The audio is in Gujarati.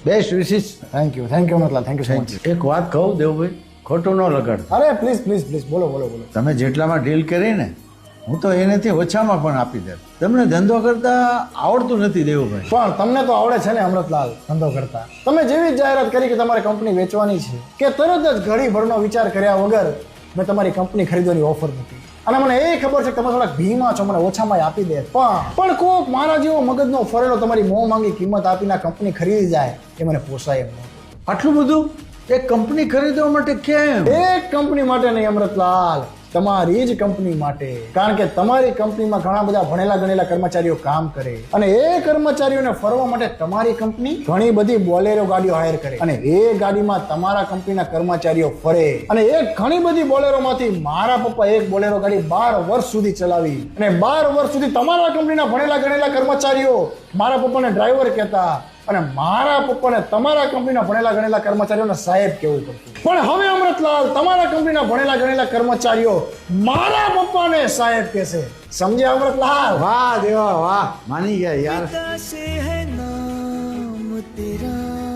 Best wishes. Thank you Amritlal, thank you so much. એક વાત કહું દેવભાઈ, ખોટું ન લગાડ. અરે પ્લીઝ બોલો બોલો બોલો. તમે જેટલામાં ડીલ કરી ને, હું તો એનાથી ઓછામાં પણ આપી દે. તમને ધંધો કરતા આવડતું નથી દેવુભાઈ. પણ તમને તો આવડે છે ને અમૃતલાલ ધંધો કરતા. તમે જેવી જાહેરાત કરી કે તમારે કંપની વેચવાની છે કે તરત જ ઘડીભરનો વિચાર કર્યા વગર મેં તમારી કંપની ખરીદવાની ઓફર મૂકી. અને મને એ ખબર છે કે તમે થોડાક ભીમાં છો, મને ઓછામાં આપી દે. પણ કોક મારા જેવો મગજનો ફરેલો તમારી મોં માંગી કિંમત આપીને કંપની ખરીદી જાય એ મને પોસાય એમ નહીં. આટલું બધું એક કંપની ખરીદવા માટે કેમ? એક કંપની માટે નહીં અમૃતલાલ, તમારી જ કંપની માટે. કારણ કે તમારી કંપનીમાં ઘણા બધા ભણેલા ગણેલા કર્મચારીઓ કામ કરે અને એ કર્મચારીઓને ફરવા માટે તમારી કંપની ઘણી બધી બોલેરો ગાડીઓ હાયર કરે અને એ ગાડીમાં તમારા કંપનીના કર્મચારીઓ ફરે. અને એ ઘણી બધી બોલેરોમાંથી મારા પપ્પા એક બોલેરો ગાડી 12 વર્ષ સુધી ચલાવી અને 12 વર્ષ સુધી તમારા કંપનીના ભણેલા ગણેલા કર્મચારીઓ મારા પપ્પાને ડ્રાઈવર કહેતા અને મારા પપ્પાને તમારા કંપનીના ભણેલા ગણેલા કર્મચારીઓને સાહેબ કહેવું પડતું. પણ હવે અમૃતલાલ તમારા કંપનીના ભણેલા ગણેલા કર્મચારીઓ મારા પપ્પાને સાહેબ કહેશે. સમજ્યા અમૃતલાલ? વાહ દેવા વાહ, માની ગયા યાર. से है नाम तेरा